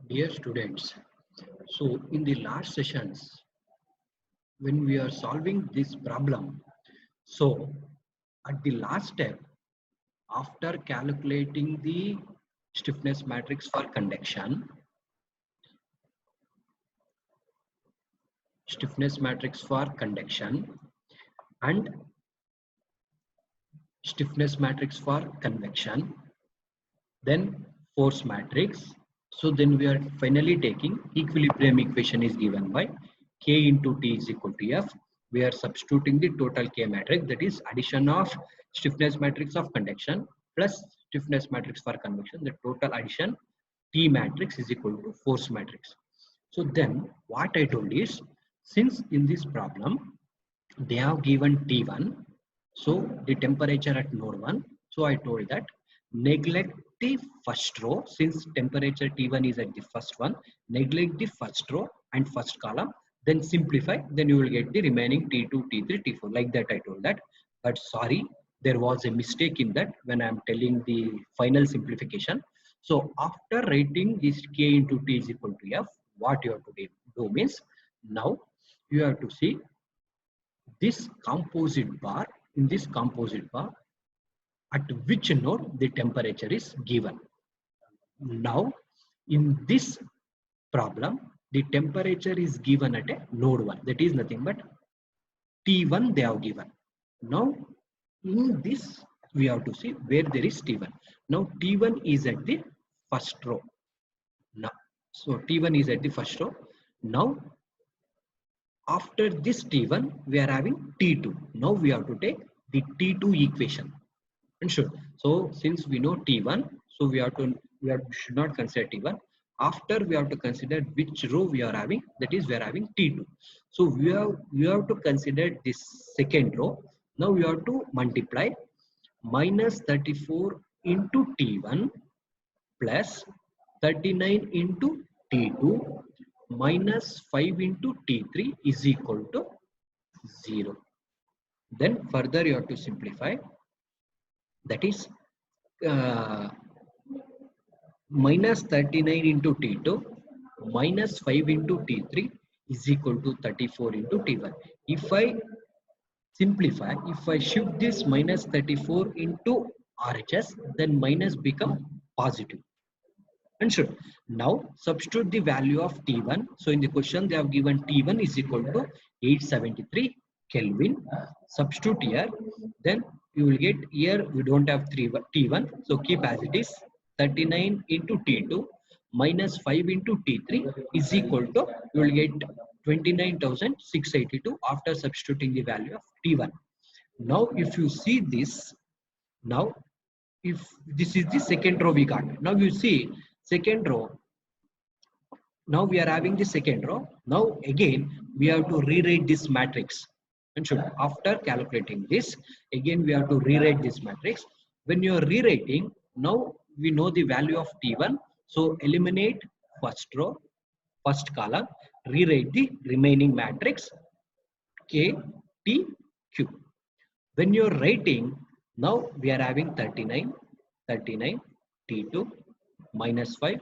Dear students, so in the last sessions, when we are solving this problem, so at the last step, after calculating the stiffness matrix for conduction, stiffness matrix for conduction, and stiffness matrix for convection, then force matrix. So then we are finally taking equilibrium equation is given by K into T is equal to F. We are substituting the total K matrix, that is addition of stiffness matrix of conduction plus stiffness matrix for convection. The total addition T matrix is equal to force matrix. So then what I told is, since in this problem they have given T1, so the temperature at node 1, so I told that neglect the first row, since temperature T1 is at the first one, neglect the first row and first column, then simplify, then you will get the remaining T2, T3, T4, like that I told that. But sorry, there was a mistake in that when I am telling the final simplification. So after writing this K into T is equal to F, what you have to do means, now you have to see this composite bar, in this composite bar, at which node the temperature is given. Now in this problem, the temperature is given at a node 1, that is nothing but T1 they have given. Now in this we have to see where there is T1. Now T1 is at the first row. Now so T1 is at the first row. Now after this T1 we are having T2. Now we have to take the T2 equation. And sure. So since we know T1, so should not consider T1. After we have to consider which row we are having, that is we are having T2. So we have to consider this second row. Now we have to multiply minus 34 into T1 plus 39 into T2 minus 5 into T3 is equal to 0. Then further you have to simplify, that is uh, minus 39 into T2 minus 5 into T3 is equal to 34 into T1. If I simplify, if I shift this minus 34 into RHS, then minus become positive. And sure, now substitute the value of T1. So in the question they have given T1 is equal to 873 Kelvin. Substitute here, then you will get, here we don't have T1, so keep as it is. 39 into T2 minus 5 into T3 is equal to, you will get 29,682 after substituting the value of T1. Now if you see this, now if this is the second row we got, now you see second row, now we are having the second row. Now again we have to rewrite this matrix. And should, after calculating this, again we have to rewrite this matrix. When you are rewriting, now we know the value of T1, so eliminate first row, first column, rewrite the remaining matrix K T Q. When you're writing, now we are having 39, 39 T2 minus 5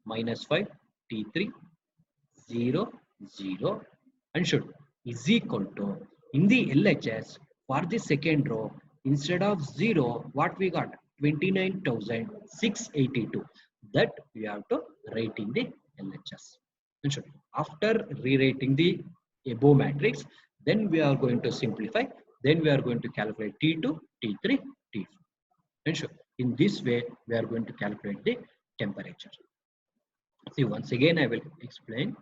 minus 5 T3 0 0 and should is equal to, in the LHS for the second row, instead of 0 what we got, 29,682, that we have to write in the LHS. And should, after rewriting the above matrix, then we are going to simplify, then we are going to calculate T2 T3 T4. And sure, in this way we are going to calculate the temperature. See, once again I will explain.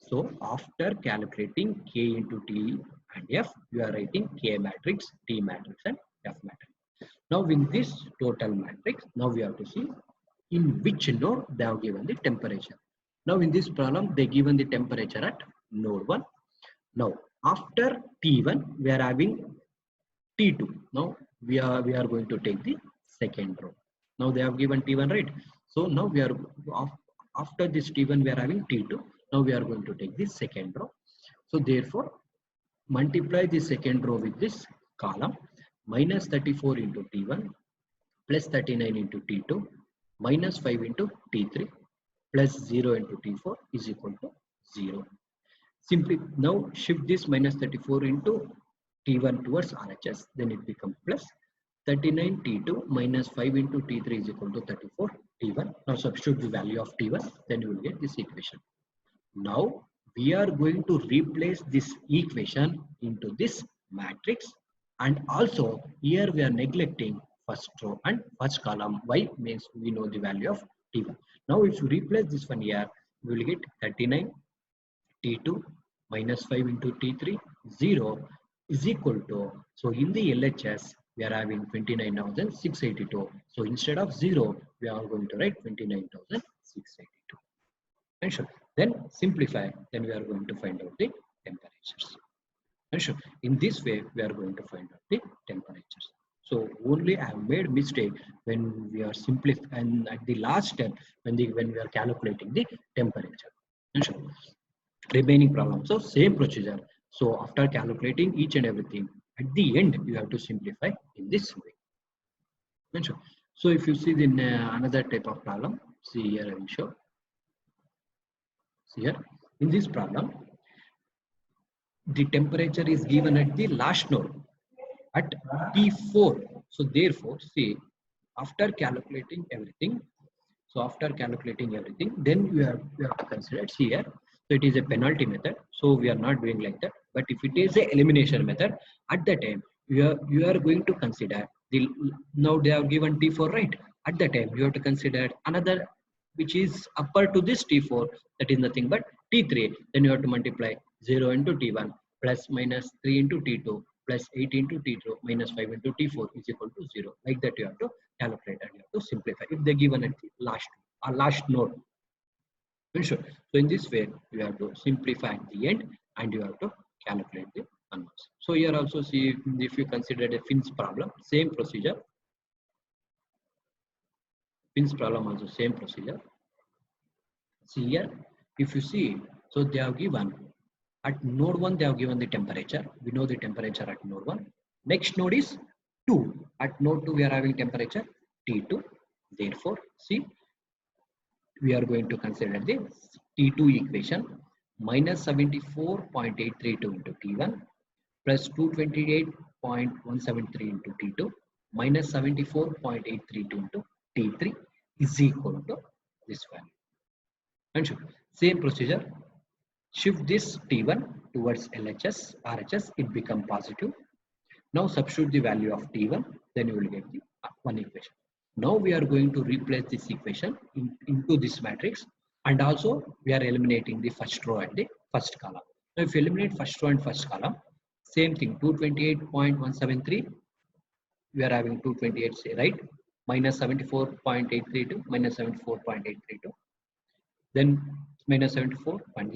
So after calculating K into T and F, you are writing K matrix, T matrix and F matrix. Now in this total matrix, now we have to see in which node they have given the temperature. Now in this problem they given the temperature at node 1. Now after T1 we are having T2. Now we are going to take the second row. Now they have given T1, right? So now we are after this T1 we are having T2. Now we are going to take the second row. So therefore multiply the second row with this column, minus 34 into T1 plus 39 into T2 minus 5 into T3 plus 0 into T4 is equal to 0. Simply now shift this minus 34 into T1 towards RHS, then it becomes plus 39 T2 minus 5 into T3 is equal to 34 T1. Now substitute the value of T1, then you will get this equation. Now we are going to replace this equation into this matrix, and also here we are neglecting first row and first column. Why? Means we know the value of T1. Now if you replace this one here, we will get 39 T2 minus 5 into T3 0 is equal to, so in the LHS we are having 29,682. So instead of 0 we are going to write 29,682. And sure, then simplify, then we are going to find out the temperatures. And sure, in this way we are going to find out the temperatures. So only I have made mistake when we are simplifying, and at the last step when we are calculating the temperature. And sure, remaining problem, so same procedure. So after calculating each and everything, at the end you have to simplify in this way. And sure, so if you see the another type of problem, see here I will show. See here in this problem, the temperature is given at the last node at T4. So therefore, see, after calculating everything, then you have to consider, see here, so it is a penalty method, so we are not doing like that. But if it is a elimination method, at that time you are going to consider the, now they have given T4, right? At that time you have to consider another which is upper to this T4, that is nothing but T3. Then you have to multiply 0 into T1 plus minus 3 into T2 plus 8 into T2 minus 5 into T4 is equal to 0. Like that you have to calculate and you have to simplify if they given at the last node. Sure. So in this way you have to simplify at the end and you have to calculate the unknowns. So here also see, if you consider a Finn's problem, same procedure. Finn's problem also same procedure. See here, if you see, so they have given at node 1 they have given the temperature. We know the temperature at node 1. Next node is 2. At node 2 we are having temperature T2. Therefore, see, we are going to consider the T2 equation, minus 74.832 into T1 plus 228.173 into T2 minus 74.832 into T3 is equal to this value. And sure, same procedure, shift this T1 towards LHS, RHS, it become positive. Now substitute the value of T1, then you will get the one equation. Now we are going to replace this equation into this matrix, and also we are eliminating the first row and the first column. Now if you eliminate first row and first column, same thing, 228.173, we are having 228, right? Minus 74.832 minus 74.832, then minus 74 and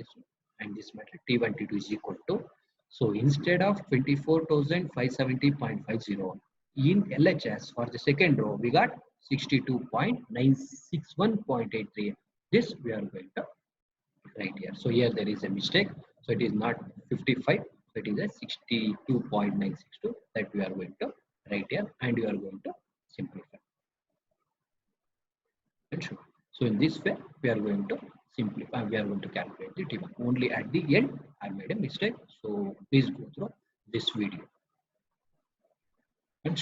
this matrix T1 T2 is equal to, so instead of 24,570.50 in LHS for the second row we got 62.961.83. This we are going to write here. So here there is a mistake, so it is not 55, so it is a 62.962 that we are going to write here, and you are going to simplify. So in this way we are going to simplify, we are going to calculate the T1. Only at the end I made a mistake, so please go through this video. And